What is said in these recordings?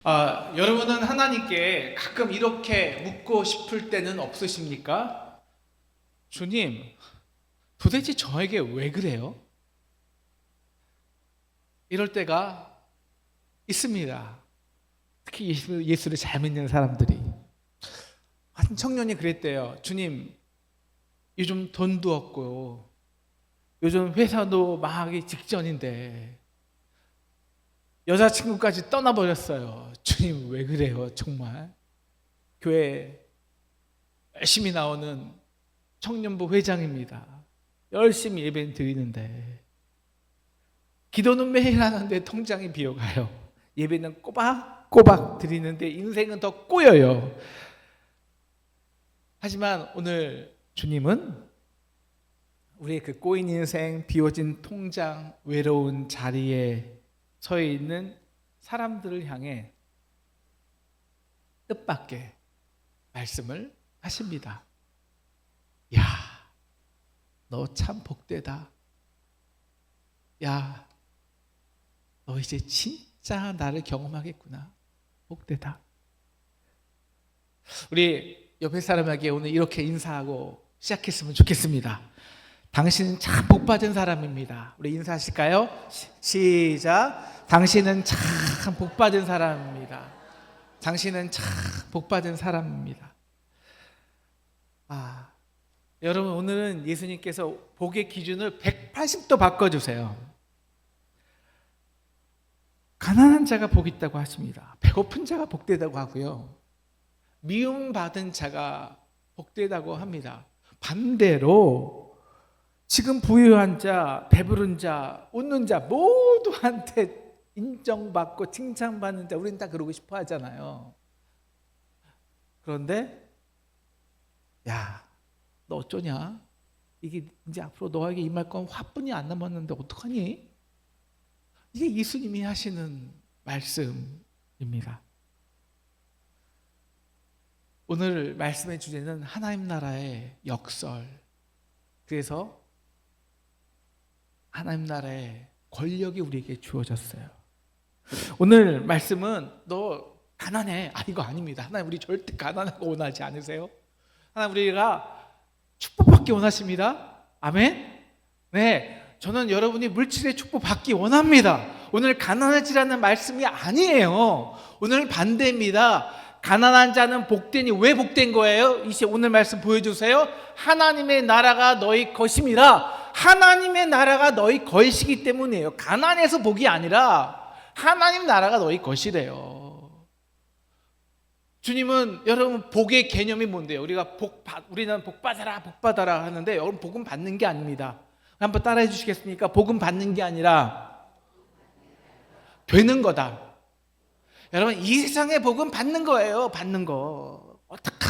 여러분은 하나님께 가끔 이렇게 묻고 싶을 때는 없으십니까? 주님, 도대체 저에게 왜 그래요? 이럴 때가 있습니다. 특히 예수를 잘 믿는 사람들이. 한 청년이 그랬대요. 주님, 요즘 돈도 없고, 요즘 회사도 망하기 직전인데, 여자친구까지 떠나버렸어요. 주님, 왜 그래요, 정말? 교회 열심히 나오는 청년부 회장입니다. 열심히 예배 드리는데 기도는 매일 하는데 통장이 비어가요. 예배는 꼬박꼬박 드리는데 인생은 더 꼬여요. 하지만 오늘 주님은 우리의 그 꼬인 인생, 비워진 통장, 외로운 자리에 서 있는 사람들을 향해 뜻밖의 말씀을 하십니다. 야, 너 참 복되다. 야, 너 이제 진짜 나를 경험하겠구나. 복되다. 우리 옆에 사람에게 오늘 이렇게 인사하고 시작했으면 좋겠습니다. 당신은 참 복받은 사람입니다. 우리 인사하실까요? 시작. 당신은 참 복받은 사람입니다. 당신은 참 복받은 사람입니다. 여러분, 오늘은 예수님께서 복의 기준을 180도 바꿔주세요. 가난한 자가 복 있다고 하십니다. 배고픈 자가 복되다고 하고요. 미움받은 자가 복되다고 합니다. 반대로 지금 부유한 자, 배부른 자, 웃는 자 모두한테 인정받고 칭찬받는 자, 우린 다 그러고 싶어 하잖아요. 그런데 야, 너 어쩌냐? 이게 이제 앞으로 너에게 임할 건 화뿐이 안 남았는데 어떡하니? 이게 예수님이 하시는 말씀입니다. 오늘 말씀의 주제는 하나님 나라의 역설. 그래서 하나님 나라의 권력이 우리에게 주어졌어요. 오늘 말씀은 너 가난해. 이거 아닙니다. 하나님 우리 절대 가난하고 원하지 않으세요? 하나님 우리가 축복받기 원하십니다. 아멘? 네, 저는 여러분이 물질의 축복 받기 원합니다. 오늘 가난하지라는 말씀이 아니에요. 오늘 반대입니다. 가난한 자는 복되니. 왜 복된 거예요? 이제 오늘 말씀 보여주세요. 하나님의 나라가 너희 것임이라. 하나님의 나라가 너희 것이기 때문이에요. 가난해서 복이 아니라 하나님 나라가 너희 것이래요. 주님은 여러분 복의 개념이 뭔데요? 우리는 복 받아라 하는데 여러분 복은 받는 게 아닙니다. 한번 따라해 주시겠습니까? 복은 받는 게 아니라 되는 거다. 여러분 이 세상의 복은 받는 거예요. 받는 거. 어떻게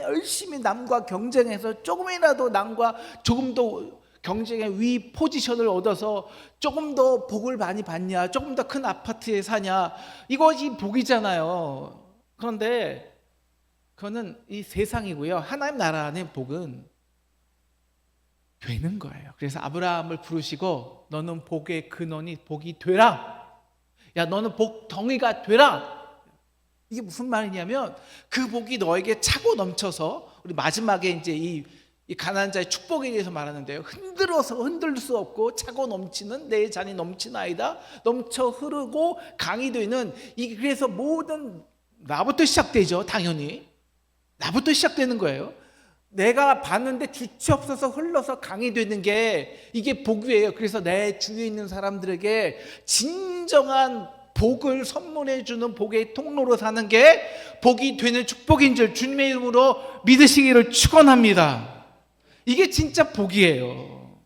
열심히 남과 경쟁해서 조금이라도 남과 조금 더 경쟁의 위 포지션을 얻어서 조금 더 복을 많이 받냐, 조금 더 큰 아파트에 사냐, 이것이 복이잖아요. 그런데 그거는 이 세상이고요. 하나님 나라 안의 복은 되는 거예요. 그래서 아브라함을 부르시고 너는 복의 근원이 복이 되라. 야, 너는 복 덩이가 되라. 이게 무슨 말이냐면 그 복이 너에게 차고 넘쳐서, 우리 마지막에 이제 이 가난한 자의 축복에 대해서 말하는데요. 흔들 수 없고 차고 넘치는 내 잔이 넘치나이다. 넘쳐 흐르고 강이 되는. 그래서 모든 나부터 시작되죠. 당연히 나부터 시작되는 거예요. 내가 봤는데 주체 없어서 흘러서 강이 되는 게 이게 복이에요. 그래서 내 주위에 있는 사람들에게 진정한 복을 선물해 주는 복의 통로로 사는 게 복이 되는 축복인 줄 주님의 이름으로 믿으시기를 축원합니다. 이게 진짜 복이에요.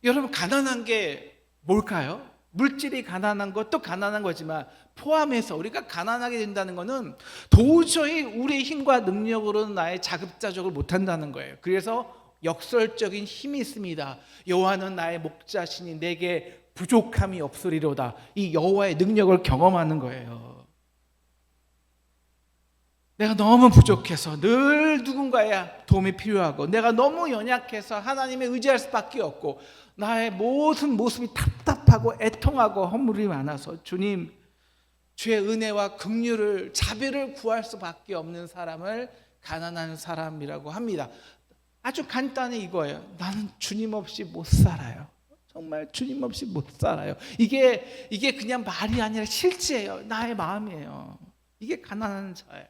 여러분 가난한 게 뭘까요? 물질이 가난한 것도 가난한 거지만 포함해서 우리가 가난하게 된다는 것은 도저히 우리의 힘과 능력으로는 나의 자급자족을 못한다는 거예요. 그래서 역설적인 힘이 있습니다. 여호와는 나의 목자시니 내게 부족함이 없으리로다. 이 여호와의 능력을 경험하는 거예요. 내가 너무 부족해서 늘 누군가의 도움이 필요하고, 내가 너무 연약해서 하나님의 의지할 수밖에 없고, 나의 모든 모습이 답답하고 애통하고 허물이 많아서 주님, 주의 은혜와 긍휼을, 자비를 구할 수밖에 없는 사람을 가난한 사람이라고 합니다. 아주 간단히 이거예요. 나는 주님 없이 못 살아요. 정말 주님 없이 못 살아요. 이게 그냥 말이 아니라 실제예요. 나의 마음이에요. 이게 가난한 자예요.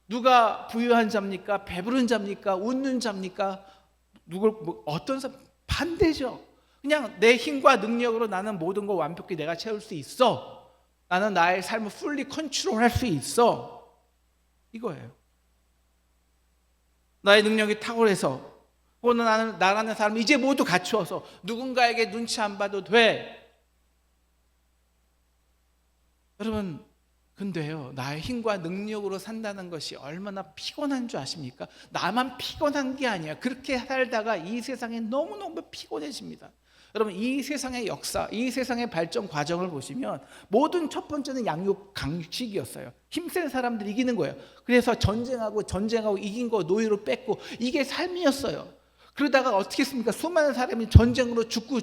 누가 부유한 자입니까? 배부른 자입니까? 웃는 자입니까? 어떤 사람? 반대죠. 그냥 내 힘과 능력으로 나는 모든 걸 완벽히 내가 채울 수 있어. 나는 나의 삶을 풀리 컨트롤할 수 있어. 이거예요. 나의 능력이 탁월해서, 혹은 나라는 사람이 이제 모두 갖추어서 누군가에게 눈치 안 봐도 돼. 여러분, 근데요, 나의 힘과 능력으로 산다는 것이 얼마나 피곤한 줄 아십니까? 나만 피곤한 게 아니야. 그렇게 살다가 이 세상에 너무너무 피곤해집니다. 여러분, 이 세상의 역사, 이 세상의 발전 과정을 보시면 모든 첫 번째는 양육 강식이었어요. 힘센 사람들이 이기는 거예요. 그래서 전쟁하고 이긴 거 노예로 뺏고, 이게 삶이었어요. 그러다가 어떻게 했습니까? 수많은 사람이 전쟁으로 죽고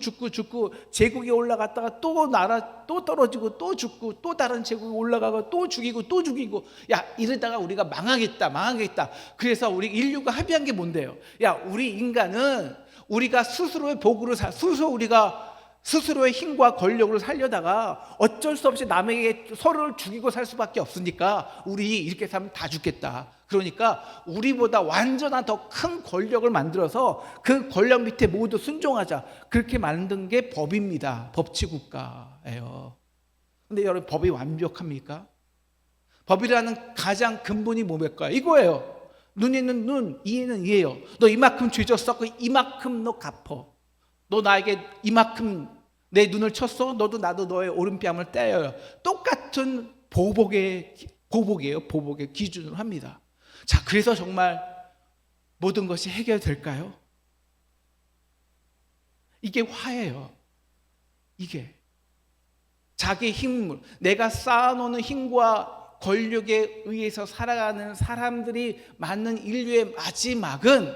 제국이 올라갔다가 또 떨어지고 또 죽고, 또 다른 제국이 올라가고 또 죽이고, 야, 이러다가 우리가 망하겠다. 그래서 우리 인류가 합의한 게 뭔데요? 야, 우리 인간은 우리가 스스로의 복으로 스스로의 힘과 권력으로 살려다가 어쩔 수 없이 남에게 서로를 죽이고 살 수밖에 없으니까 우리 이렇게 살면 다 죽겠다. 그러니까 우리보다 완전한 더 큰 권력을 만들어서 그 권력 밑에 모두 순종하자. 그렇게 만든 게 법입니다. 법치국가예요. 근데 여러분, 법이 완벽합니까? 법이라는 가장 근본이 뭡니까? 이거예요. 눈에는 눈, 이에는 이에요. 너 이만큼 죄 졌어? 이만큼 너 갚어. 너 나에게 이만큼 내 눈을 쳤어? 나도 너의 오른뺨을 때려요. 똑같은 보복이에요. 보복의 기준으로 합니다. 자, 그래서 정말 모든 것이 해결될까요? 이게 화예요. 이게 자기 힘을, 내가 쌓아놓는 힘과 권력에 의해서 살아가는 사람들이 맞는 인류의 마지막은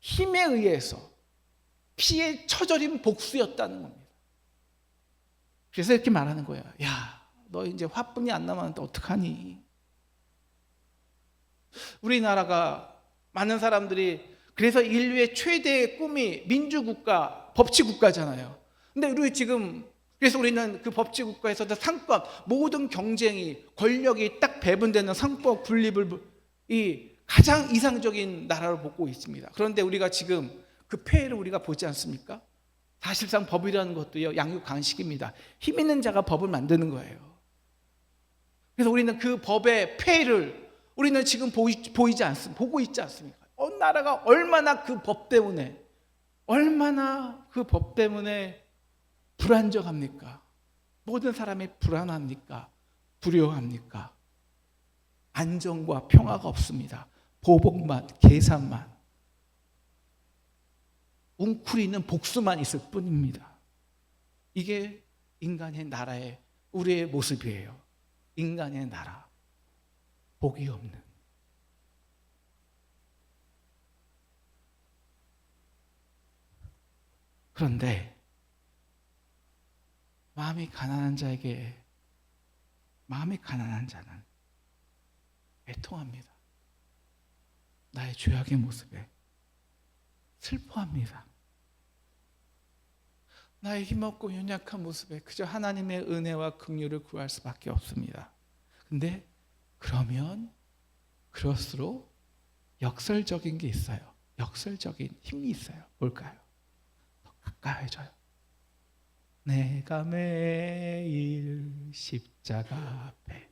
힘에 의해서 피에 처절인 복수였다는 겁니다. 그래서 이렇게 말하는 거예요. 야, 너 이제 화뿐이 안 남았는데 어떡하니? 우리나라가 많은 사람들이, 그래서 인류의 최대의 꿈이 민주국가, 법치국가잖아요. 근데 그래서 우리는 그 법치국가에서도 상권, 모든 경쟁이, 권력이 딱 배분되는 상권 분립을 가장 이상적인 나라로 보고 있습니다. 그런데 우리가 지금 그 폐해를 우리가 보지 않습니까? 사실상 법이라는 것도요, 양육 강식입니다. 힘 있는 자가 법을 만드는 거예요. 그래서 우리는 그 법의 폐해를 우리는 지금 보고 있지 않습니까? 어느 나라가 얼마나 그 법 때문에 불안정합니까? 모든 사람이 불안합니까? 두려워합니까? 안정과 평화가 없습니다. 보복만, 계산만, 웅크리는 복수만 있을 뿐입니다. 이게 인간의 나라의, 우리의 모습이에요. 인간의 나라, 복이 없는. 그런데 마음이 가난한 자는 애통합니다. 나의 죄악의 모습에 슬퍼합니다. 나의 힘없고 연약한 모습에 그저 하나님의 은혜와 긍휼을 구할 수밖에 없습니다. 근데 그러면 그럴수록 역설적인 게 있어요. 역설적인 힘이 있어요. 뭘까요? 더 가까워져요. 내가 매일 십자가 앞에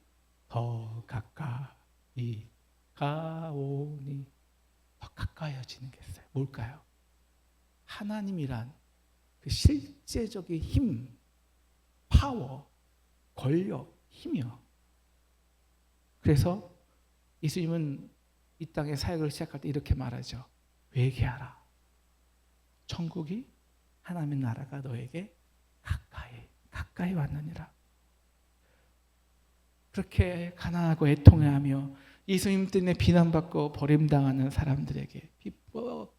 더 가까이 가오니, 더 가까워지는 게 있어요. 뭘까요? 하나님이란 그 실제적인 힘, 파워, 권력, 힘이요. 그래서 예수님은 이 땅에 사역을 시작할 때 이렇게 말하죠. 회개하라. 천국이, 하나님의 나라가 너에게 가까이 왔느니라. 그렇게 가난하고 애통해하며 예수님 때문에 비난받고 버림당하는 사람들에게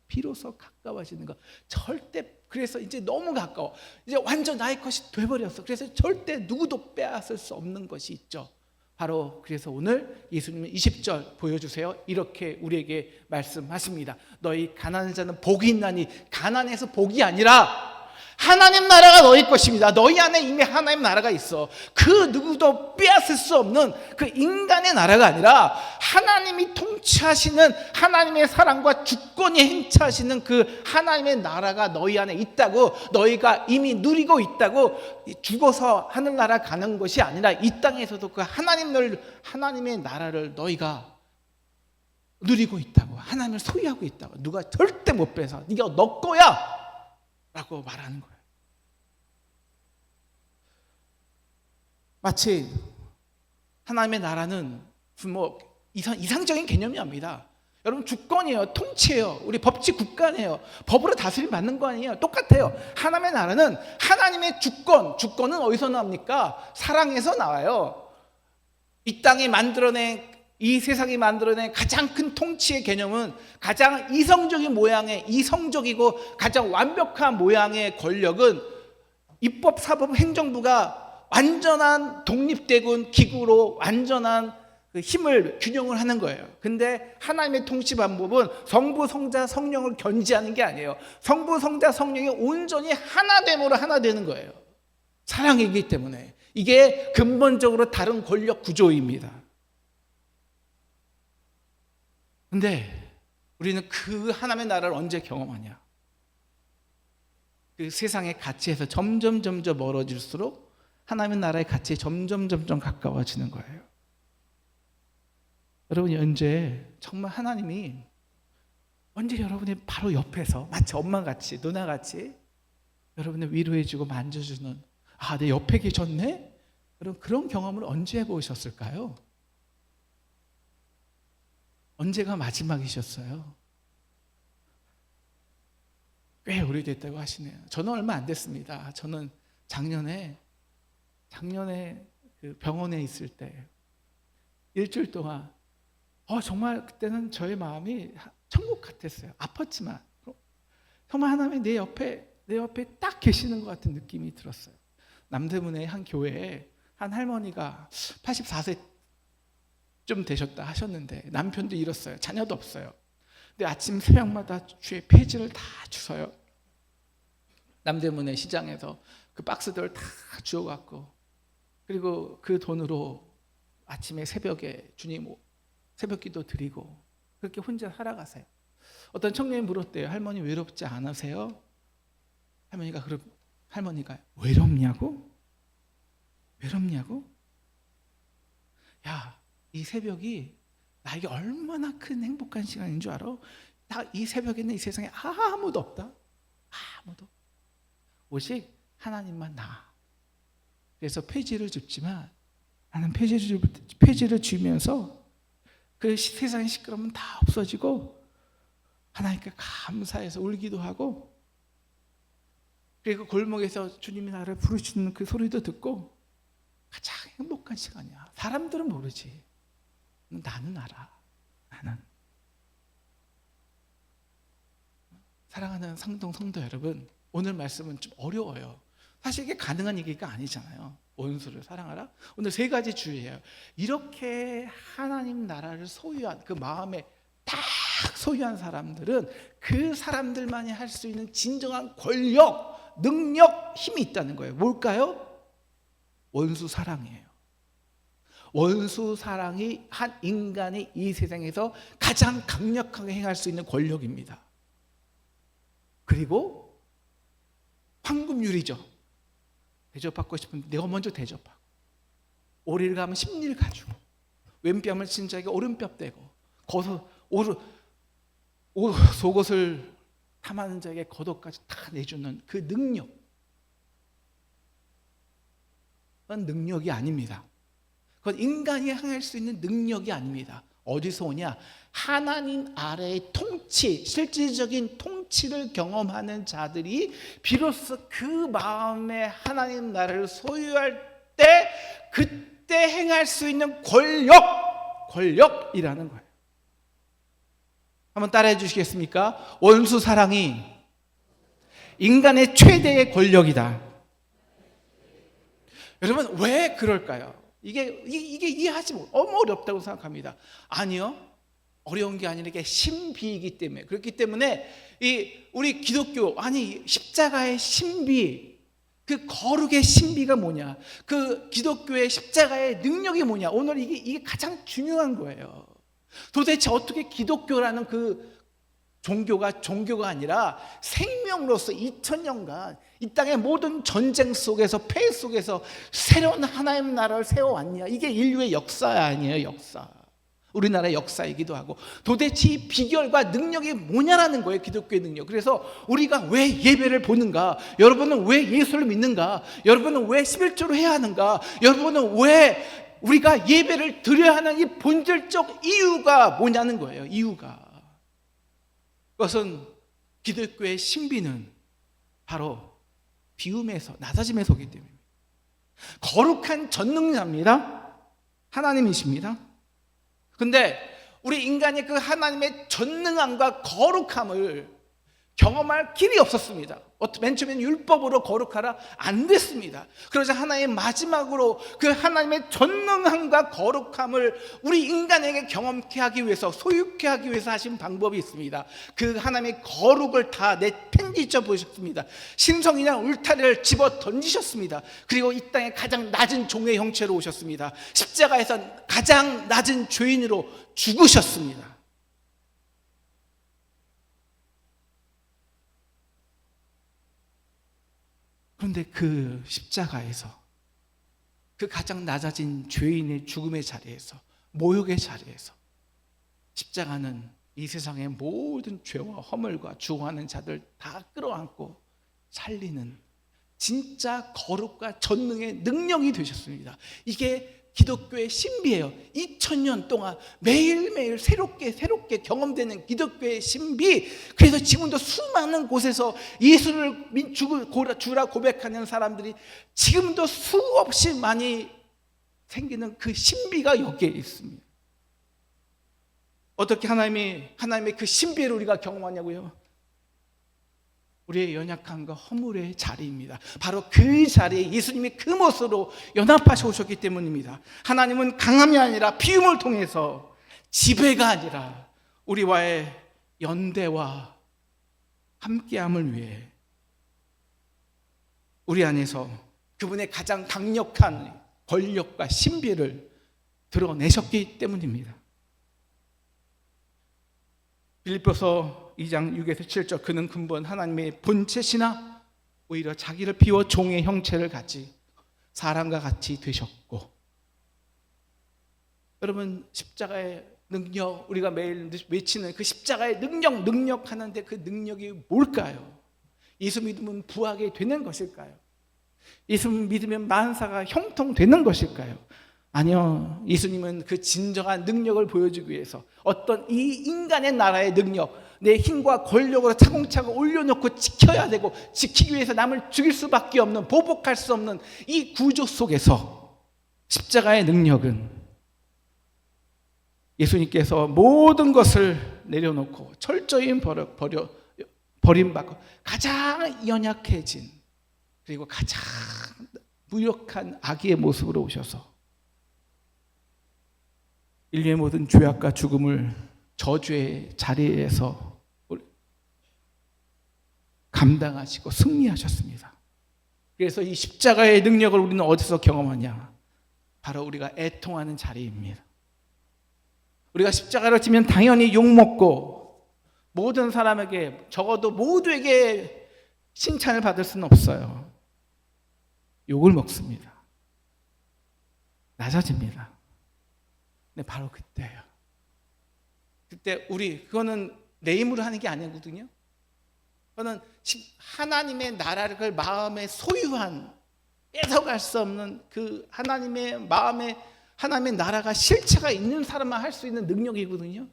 비로소 가까워지는 것. 절대, 그래서 이제 너무 가까워. 이제 완전 나의 것이 돼버렸어. 그래서 절대 누구도 빼앗을 수 없는 것이 있죠. 바로 그래서 오늘 예수님은 20절 보여주세요. 이렇게 우리에게 말씀하십니다. 너희 가난한 자는 복이 있나니, 가난해서 복이 아니라 하나님 나라가 너희 것입니다. 너희 안에 이미 하나님 나라가 있어. 그 누구도 빼앗을 수 없는 그 인간의 나라가 아니라 하나님이 통치하시는 하나님의 사랑과 주권이 행차하시는 그 하나님의 나라가 너희 안에 있다고, 너희가 이미 누리고 있다고. 죽어서 하늘나라 가는 것이 아니라 이 땅에서도 그 하나님의 나라를 너희가 누리고 있다고, 하나님을 소유하고 있다고. 누가 절대 못 빼서 네가 너 거야 라고 말하는 거예요. 마치 하나님의 나라는 뭐 이상적인 개념이 아닙니다. 여러분, 주권이에요. 통치예요. 우리 법치 국가네요. 법으로 다스림 받는 거 아니에요. 똑같아요. 하나님의 나라는 하나님의 주권은 어디서 나옵니까? 사랑에서 나와요. 이 땅이 만들어낸, 이 세상이 만들어낸 가장 큰 통치의 개념은 가장 이성적이고 가장 완벽한 모양의 권력은 입법, 사법, 행정부가 완전한 독립되고 기구로 완전한 그 힘을 균형을 하는 거예요. 근데 하나님의 통치 방법은 성부, 성자, 성령을 견지하는 게 아니에요. 성부, 성자, 성령이 온전히 하나됨으로 하나 되는 거예요. 사랑이기 때문에. 이게 근본적으로 다른 권력 구조입니다. 근데 우리는 그 하나님의 나라를 언제 경험하냐? 그 세상의 가치에서 점점 멀어질수록 하나님의 나라의 가치에 점점 가까워지는 거예요. 여러분, 언제 정말 하나님이 언제 여러분의 바로 옆에서 마치 엄마같이 누나같이 여러분을 위로해주고 만져주는, 아, 내 옆에 계셨네? 여러분, 그런 경험을 언제 해보셨을까요? 언제가 마지막이셨어요? 꽤 오래됐다고 하시네요. 저는 얼마 안 됐습니다. 저는 작년에 그 병원에 있을 때 일주일 동안 정말 그때는 저의 마음이 천국 같았어요. 아팠지만 정말 하나님이 내 옆에 딱 계시는 것 같은 느낌이 들었어요. 남대문의 한 교회에 한 할머니가 84세 좀 되셨다 하셨는데 남편도 잃었어요. 자녀도 없어요. 근데 아침 새벽마다 주의 폐지를 다 주서요. 남대문의 시장에서 그 박스들을 다 주워갖고, 그리고 그 돈으로 아침에 새벽에 주님 새벽기도 드리고 그렇게 혼자 살아가세요. 어떤 청년이 물었대요. 할머니 외롭지 않으세요? 할머니가 외롭냐고? 야, 이 새벽이 나에게 얼마나 큰 행복한 시간인 줄 알아? 이 새벽에는 이 세상에 아무도 없다. 아무도. 오직 하나님만 나. 그래서 폐지를 줍지만 나는 폐지를 주면서 그 세상의 시끄러움은 다 없어지고 하나님께 감사해서 울기도 하고, 그리고 골목에서 주님이 나를 부르시는 그 소리도 듣고 가장 행복한 시간이야. 사람들은 모르지. 나는 알아. 나는. 사랑하는 상동 성도 여러분, 오늘 말씀은 좀 어려워요. 사실 이게 가능한 얘기가 아니잖아요. 원수를 사랑하라. 오늘 3가지 주의예요. 이렇게 하나님 나라를 소유한, 그 마음에 딱 소유한 사람들은 그 사람들만이 할 수 있는 진정한 권력, 능력, 힘이 있다는 거예요. 뭘까요? 원수 사랑이에요. 원수 사랑이 한 인간이 이 세상에서 가장 강력하게 행할 수 있는 권력입니다. 그리고 황금률이죠. 대접받고 싶으면 내가 먼저 대접하고, 오리를 가면 십리를 가지고, 왼뺨을 친 자에게 오른뺨 떼고, 속옷을 탐하는 자에게 겉옷까지 다 내주는 그 능력. 그건 능력이 아닙니다. 그건 인간이 행할 수 있는 능력이 아닙니다. 어디서 오냐? 하나님 아래의 통치, 실질적인 통치를 경험하는 자들이 비로소 그 마음에 하나님 나라를 소유할 때 그때 행할 수 있는 권력이라는 거예요. 한번 따라해 주시겠습니까? 원수 사랑이 인간의 최대의 권력이다. 여러분, 왜 그럴까요? 이게 이해하지 못, 너무 어렵다고 생각합니다. 아니요, 어려운 게 아니라 이게 신비이기 때문에. 그렇기 때문에 우리 기독교, 아니 십자가의 신비, 그 거룩의 신비가 뭐냐, 그 기독교의 십자가의 능력이 뭐냐, 오늘 이게 가장 중요한 거예요. 도대체 어떻게 기독교라는 그 종교가 아니라 생명으로서 2000년간 이 땅의 모든 전쟁 속에서, 폐해 속에서 새로운 하나님 나라를 세워왔냐. 이게 인류의 역사 아니에요, 역사. 우리나라의 역사이기도 하고. 도대체 이 비결과 능력이 뭐냐라는 거예요, 기독교의 능력. 그래서 우리가 왜 예배를 보는가, 여러분은 왜 예수를 믿는가, 여러분은 왜 11조를 해야 하는가, 여러분은 왜 우리가 예배를 드려야 하는 이 본질적 이유가 뭐냐는 거예요. 이유가, 그것은 기독교의 신비는 바로 비움에서, 낮아짐에서 오기 때문입니다. 거룩한 전능자입니다. 하나님이십니다. 근데 우리 인간이 그 하나님의 전능함과 거룩함을 경험할 길이 없었습니다. 맨 처음엔 율법으로 거룩하라, 안 됐습니다. 그러자 하나님 마지막으로 그 하나님의 전능함과 거룩함을 우리 인간에게 경험케 하기 위해서, 소유케 하기 위해서 하신 방법이 있습니다. 그 하나님의 거룩을 다 내팽개쳐 보셨습니다. 신성이나 울타리를 집어 던지셨습니다. 그리고 이 땅에 가장 낮은 종의 형체로 오셨습니다. 십자가에서 가장 낮은 죄인으로 죽으셨습니다. 그런데 그 십자가에서, 그 가장 낮아진 죄인의 죽음의 자리에서, 모욕의 자리에서, 십자가는 이 세상의 모든 죄와 허물과 주어하는 자들 다 끌어안고 살리는 진짜 거룩과 전능의 능력이 되셨습니다. 이게 기독교의 신비예요. 2000년 동안 매일매일 새롭게 경험되는 기독교의 신비. 그래서 지금도 수많은 곳에서 예수를 주라 고백하는 사람들이 지금도 수없이 많이 생기는 그 신비가 여기에 있습니다. 어떻게 하나님의 그 신비를 우리가 경험하냐고요? 우리의 연약함과 허물의 자리입니다. 바로 그 자리에 예수님이 그 모습으로 연합하셔 오셨기 때문입니다. 하나님은 강함이 아니라 비움을 통해서, 지배가 아니라 우리와의 연대와 함께함을 위해 우리 안에서 그분의 가장 강력한 권력과 신비를 드러내셨기 때문입니다. 빌립보서 2장 6에서 7절, 그는 근본 하나님의 본체시나 오히려 자기를 비워 종의 형체를 갖지 사람과 같이 되셨고. 여러분, 십자가의 능력, 우리가 매일 외치는 그 십자가의 능력 하는데 그 능력이 뭘까요? 예수 믿으면 부하게 되는 것일까요? 예수 믿으면 만사가 형통되는 것일까요? 아니요, 예수님은 그 진정한 능력을 보여주기 위해서 어떤 이 인간의 나라의 능력, 내 힘과 권력으로 차곡차곡 올려놓고 지켜야 되고, 지키기 위해서 남을 죽일 수밖에 없는, 보복할 수 없는 이 구조 속에서 십자가의 능력은 예수님께서 모든 것을 내려놓고 철저히 버림받고 가장 연약해진, 그리고 가장 무력한 아기의 모습으로 오셔서 인류의 모든 죄악과 죽음을 저주의 자리에서 감당하시고 승리하셨습니다. 그래서 이 십자가의 능력을 우리는 어디서 경험하냐? 바로 우리가 애통하는 자리입니다. 우리가 십자가를 지면 당연히 욕먹고 모든 사람에게, 적어도 모두에게 칭찬을 받을 수는 없어요. 욕을 먹습니다. 낮아집니다. 근데 바로 그때예요. 그때 그거는 내 힘으로 하는 게 아니거든요. 그거는 하나님의 나라를 마음에 소유한, 뺏어갈 수 없는 그 하나님의 마음에, 하나님의 나라가 실체가 있는 사람만 할 수 있는 능력이거든요.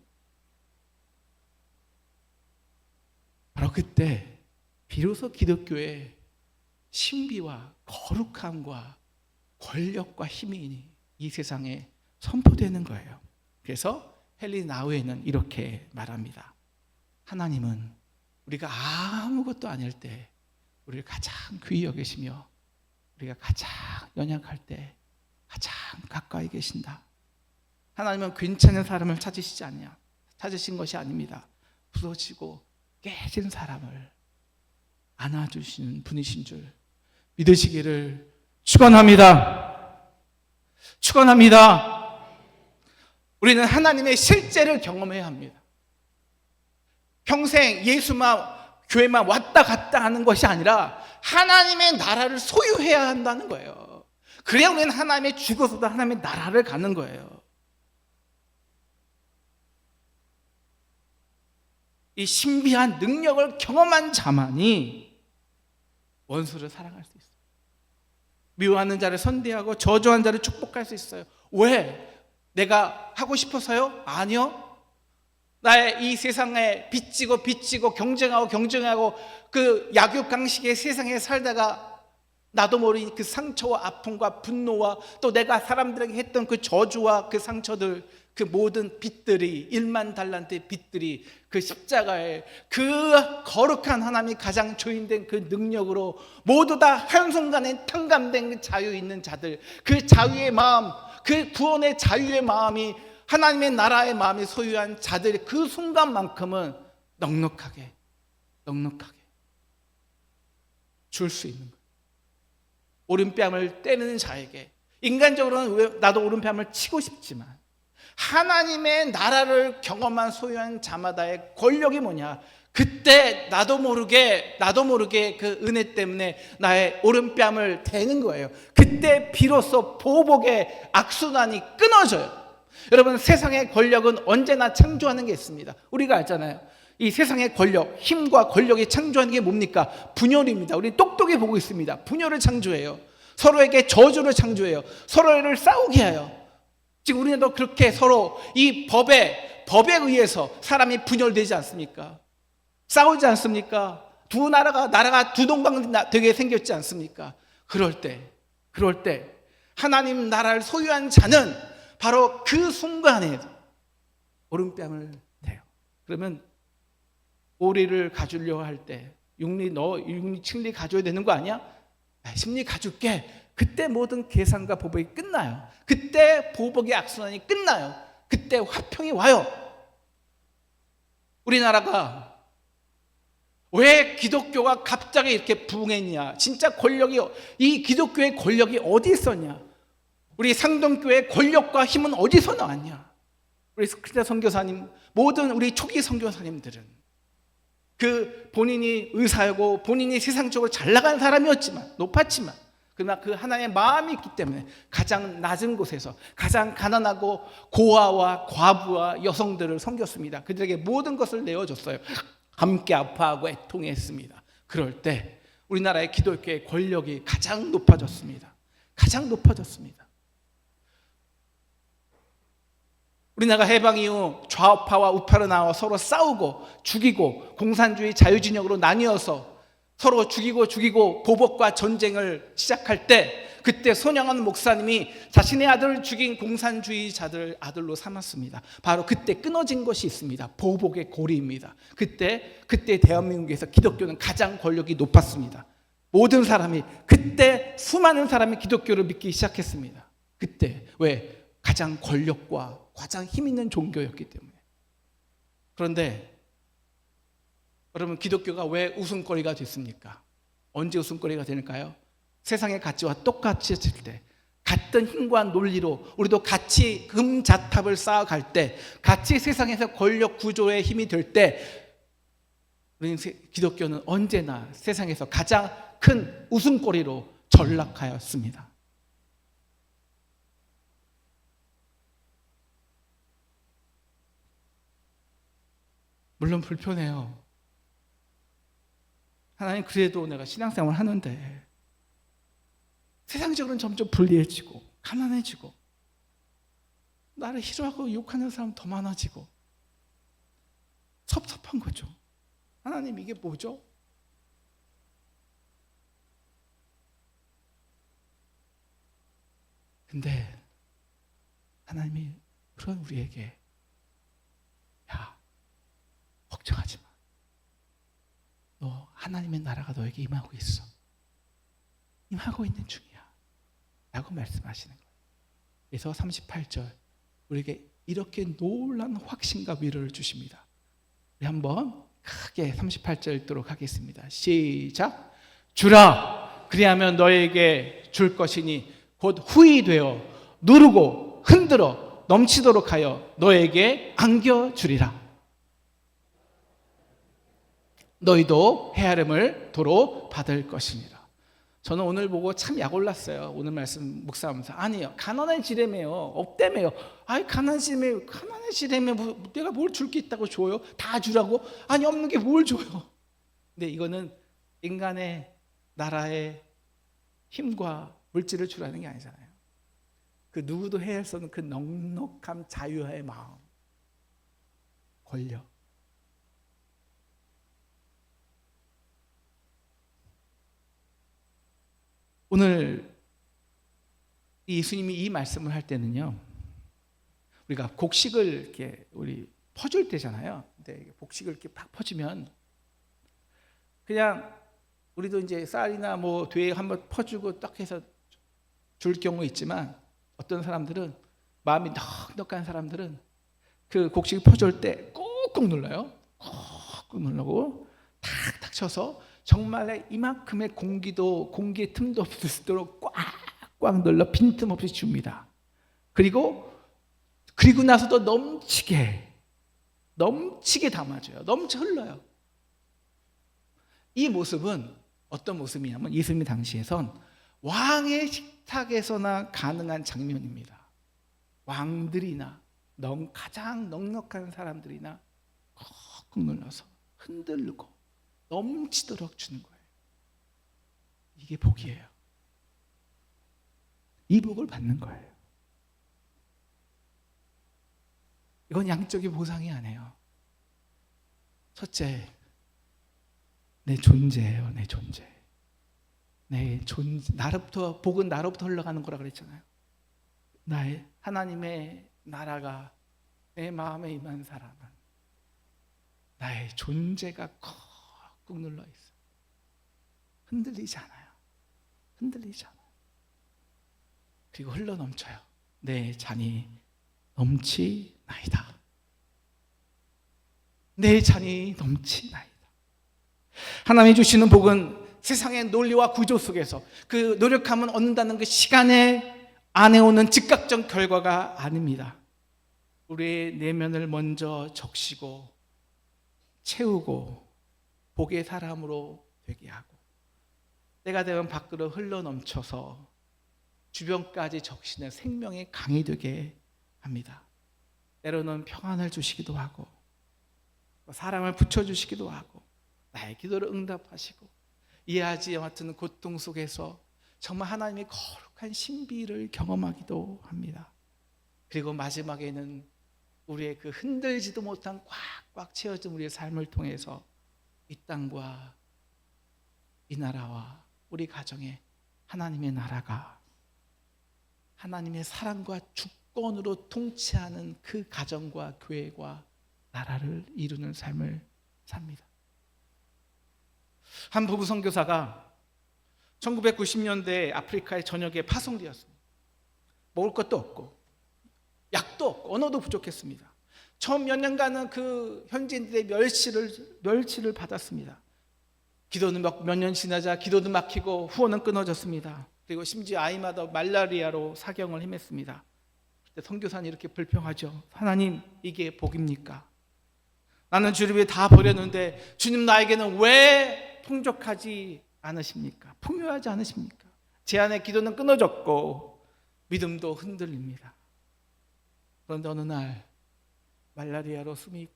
바로 그때 비로소 기독교의 신비와 거룩함과 권력과 힘이 이 세상에 선포되는 거예요. 그래서 헨리 나우에는 이렇게 말합니다. 하나님은 우리가 아무것도 아닐 때 우리를 가장 귀히 여기시며 우리가 가장 연약할 때 가장 가까이 계신다. 하나님은 괜찮은 사람을 찾으신 것이 아닙니다. 부서지고 깨진 사람을 안아주시는 분이신 줄 믿으시기를 축원합니다. 축원합니다. 우리는 하나님의 실제를 경험해야 합니다. 평생 예수만 교회만 왔다 갔다 하는 것이 아니라 하나님의 나라를 소유해야 한다는 거예요. 그래야 우리는 하나님의 죽어서도 하나님의 나라를 가는 거예요. 이 신비한 능력을 경험한 자만이 원수를 사랑할 수 있어요. 미워하는 자를 선대하고 저주하는 자를 축복할 수 있어요. 왜? 내가 하고 싶어서요? 아니요. 나의 이 세상에 빚지고 경쟁하고 그 약육강식의 세상에 살다가 나도 모르는 그 상처와 아픔과 분노와 또 내가 사람들에게 했던 그 저주와 그 상처들, 그 모든 빚들이 1만 달란트의 빚들이 그 십자가에 그 거룩한 하나님이 가장 주인된 그 능력으로 모두 다 한순간에 탕감된 그 자유 있는 자들, 그 자유의 마음, 그 구원의 자유의 마음이 하나님의 나라의 마음이 소유한 자들의 그 순간만큼은 넉넉하게 줄 수 있는 거예요. 오른뺨을 때리는 자에게 인간적으로는 나도 오른뺨을 치고 싶지만 하나님의 나라를 경험한 소유한 자마다의 권력이 뭐냐? 그때 나도 모르게 그 은혜 때문에 나의 오른뺨을 대는 거예요. 그때 비로소 보복의 악순환이 끊어져요. 여러분, 세상의 권력은 언제나 창조하는 게 있습니다. 우리가 알잖아요. 이 세상의 권력, 힘과 권력이 창조하는 게 뭡니까? 분열입니다. 우리 똑똑히 보고 있습니다. 분열을 창조해요. 서로에게 저주를 창조해요. 서로를 싸우게 해요. 지금 우리는 그렇게 서로 이 법에 의해서 사람이 분열되지 않습니까? 싸우지 않습니까? 나라가 두 동방 되게 생겼지 않습니까? 그럴 때 하나님 나라를 소유한 자는 바로 그 순간에 오른뺨을 대요. 그러면 오리를 가주려고 할 때 육리 칠리 가져야 되는 거 아니야? 십리 가줄게. 그때 모든 계산과 보복이 끝나요. 그때 보복의 악순환이 끝나요. 그때 화평이 와요. 우리나라가 왜 기독교가 갑자기 이렇게 부흥했냐? 진짜 이 기독교의 권력이 어디 있었냐? 우리 상동교회의 권력과 힘은 어디서 나왔냐? 우리 스크리타 선교사님, 모든 우리 초기 선교사님들은 그 본인이 의사이고 본인이 세상적으로 잘 나간 사람이었지만 높았지만 그러나 그 하나님의 마음이 있기 때문에 가장 낮은 곳에서 가장 가난하고 고아와 과부와 여성들을 섬겼습니다. 그들에게 모든 것을 내어줬어요. 함께 아파하고 애통했습니다. 그럴 때 우리나라의 기독교의 권력이 가장 높아졌습니다. 우리나라가 해방 이후 좌파와 우파로 나와 서로 싸우고 죽이고 공산주의 자유진영으로 나뉘어서 서로 죽이고 보복과 전쟁을 시작할 때 그때 손양원 목사님이 자신의 아들을 죽인 공산주의자들 아들로 삼았습니다. 바로 그때 끊어진 것이 있습니다. 보복의 고리입니다. 그때 대한민국에서 기독교는 가장 권력이 높았습니다. 모든 사람이 그때 수많은 사람이 기독교를 믿기 시작했습니다. 그때 왜? 가장 권력과 가장 힘 있는 종교였기 때문에. 그런데 여러분, 기독교가 왜 웃음거리가 됐습니까? 언제 웃음거리가 될까요? 세상의 가치와 똑같이 했을 때, 같은 힘과 논리로 우리도 같이 금자탑을 쌓아갈 때, 같이 세상에서 권력 구조의 힘이 될 때, 우리 기독교는 언제나 세상에서 가장 큰 웃음거리로 전락하였습니다. 물론 불편해요. 하나님, 그래도 내가 신앙생활을 하는데 세상적으로는 점점 불리해지고 가난해지고 나를 싫어하고 욕하는 사람 더 많아지고 섭섭한 거죠. 하나님, 이게 뭐죠? 근데 하나님이 그런 우리에게, 야, 걱정하지 마. 하나님의 나라가 너에게 임하고 있어. 임하고 있는 중이야. 라고 말씀하시는 거예요. 그래서 38절 우리에게 이렇게 놀라운 확신과 위로를 주십니다. 우리 한번 크게 38절 읽도록 하겠습니다. 시작. 주라 그리하면 너에게 줄 것이니 곧 후히 되어 누르고 흔들어 넘치도록 하여 너에게 안겨주리라. 너희도 헤아림을 도로 받을 것이니라. 저는 오늘 보고 참 약 올랐어요. 오늘 말씀 묵상하면서 아니요 가난해지래매요 없대매요. 아이 가난해지래매 내가 뭘 줄 게 있다고 줘요? 다 주라고? 아니 없는 게 뭘 줘요? 근데 이거는 인간의 나라의 힘과 물질을 주라는 게 아니잖아요. 그 누구도 해할 수 없는 그 넉넉한 자유의 마음, 권력. 오늘 예수님이 이 말씀을 할 때는요, 우리가 곡식을 이렇게 우리 퍼줄 때잖아요. 근데 곡식을 이렇게 팍 퍼주면 그냥 우리도 이제 쌀이나 뭐 되에 한번 퍼주고 딱 해서 줄 경우 있지만 어떤 사람들은 마음이 넉넉한 사람들은 그 곡식을 퍼줄 때 꾹꾹 눌러요. 꾹꾹 누르고 탁탁 쳐서 정말 이만큼의 공기의 틈도 없도록 꽉꽉 눌러 빈틈없이 줍니다. 그리고 나서도 넘치게 담아줘요. 넘쳐 흘러요. 이 모습은 어떤 모습이냐면 예수님 당시에선 왕의 식탁에서나 가능한 장면입니다. 왕들이나 가장 넉넉한 사람들이나 꾹꾹 눌러서 흔들고 넘치도록 주는 거예요. 이게 복이에요. 이 복을 받는 거예요. 이건 양적인 보상이 아니에요. 첫째, 내 존재예요. 내 존재. 나로부터 복은 나로부터 흘러가는 거라 그랬잖아요. 나의 하나님의 나라가 내 마음에 임한 사람은 나의 존재가 꾹 눌러 있어. 흔들리지 않아요. 그리고 흘러 넘쳐요. 내 잔이 넘치나이다. 내 잔이 넘치나이다. 하나님이 주시는 복은 세상의 논리와 구조 속에서 그 노력하면 얻는다는 그 시간에 안에 오는 즉각적 결과가 아닙니다. 우리의 내면을 먼저 적시고 채우고 복의 사람으로 되게 하고 때가 되면 밖으로 흘러 넘쳐서 주변까지 적시는 생명의 강이 되게 합니다. 때로는 평안을 주시기도 하고 사랑을 붙여주시기도 하고 나의 기도를 응답하시고 이해하지 못하는 고통 속에서 정말 하나님의 거룩한 신비를 경험하기도 합니다. 그리고 마지막에는 우리의 그 흔들지도 못한 꽉꽉 채워진 우리의 삶을 통해서 이 땅과 이 나라와 우리 가정에 하나님의 나라가 하나님의 사랑과 주권으로 통치하는 그 가정과 교회와 나라를 이루는 삶을 삽니다. 한 부부 선교사가 1990년대 아프리카의 전역에 파송되었습니다. 먹을 것도 없고 약도 없고 언어도 부족했습니다. 처음 몇 년간은 그 현지인들의 멸치를 받았습니다. 기도는 몇 년 지나자 기도도 막히고 후원은 끊어졌습니다. 그리고 심지어 아이마다 말라리아로 사경을 헤맸습니다. 그때 선교사는 이렇게 불평하죠. 하나님, 이게 복입니까? 나는 주를 위해 다 버렸는데 주님 나에게는 왜 풍족하지 않으십니까? 풍요하지 않으십니까? 제 안에 기도는 끊어졌고 믿음도 흔들립니다. 그런데 어느 날 말라리아로 숨이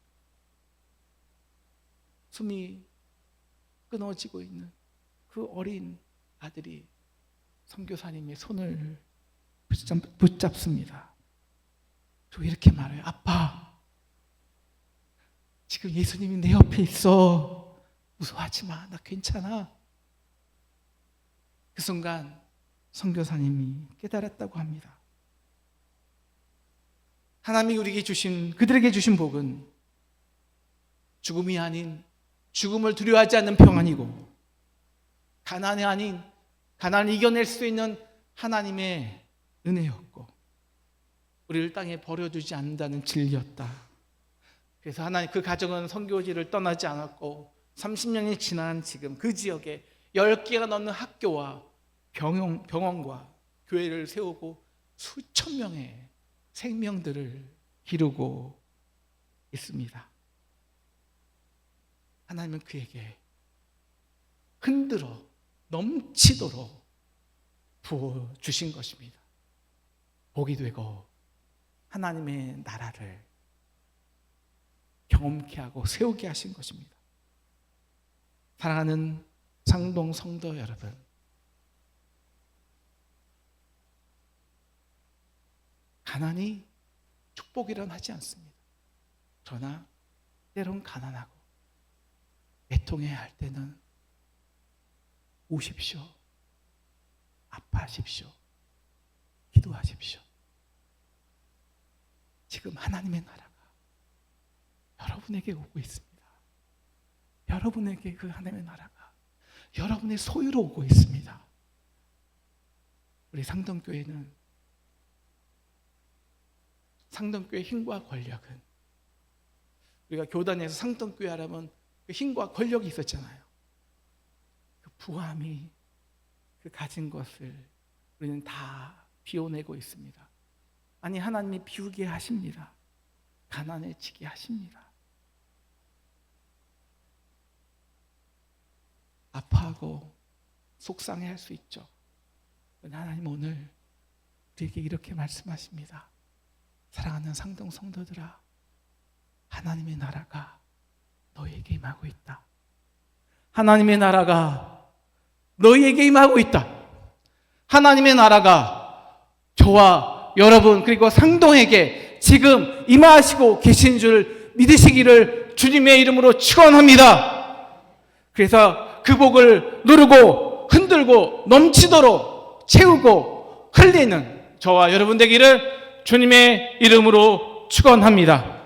끊어지고 있는 그 어린 아들이 선교사님의 손을 붙잡습니다. 그리고 이렇게 말해요. 아빠, 지금 예수님이 내 옆에 있어. 무서워하지 마. 나 괜찮아. 그 순간 선교사님이 깨달았다고 합니다. 하나님이 그들에게 주신 복은 죽음이 아닌 죽음을 두려워하지 않는 평안이고, 가난이 아닌 가난을 이겨낼 수 있는 하나님의 은혜였고, 우리를 땅에 버려두지 않는다는 진리였다. 그래서 하나님, 그 가정은 선교지를 떠나지 않았고 30년이 지난 지금 그 지역에 10개가 넘는 학교와 병원과 교회를 세우고 수천 명의 생명들을 기르고 있습니다. 하나님은 그에게 흔들어 넘치도록 부어주신 것입니다. 복이 되고 하나님의 나라를 경험케 하고 세우게 하신 것입니다. 사랑하는 상동 성도 여러분, 가난이 축복이란 하지 않습니다. 그러나 때론 가난하고 애통해야 할 때는 우십시오, 아파하십시오, 기도하십시오. 지금 하나님의 나라가 여러분에게 오고 있습니다. 여러분에게 그 하나님의 나라가 여러분의 소유로 오고 있습니다. 우리 상동교회는, 상동교회 힘과 권력은, 우리가 교단에서 상동교회 하려면 그 힘과 권력이 있었잖아요. 그 부함이, 그 가진 것을 우리는 다 비워내고 있습니다. 아니, 하나님이 비우게 하십니다. 가난해지게 하십니다. 아파하고 속상해할 수 있죠. 하나님 오늘 우리에게 이렇게 말씀하십니다. 사랑하는 상동 성도들아, 하나님의 나라가 너희에게 임하고 있다. 하나님의 나라가 너희에게 임하고 있다. 하나님의 나라가 저와 여러분 그리고 상동에게 지금 임하시고 계신 줄 믿으시기를 주님의 이름으로 축원합니다. 그래서 그 복을 누르고 흔들고 넘치도록 채우고 흘리는 저와 여러분 되기를 주님의 이름으로 축원합니다.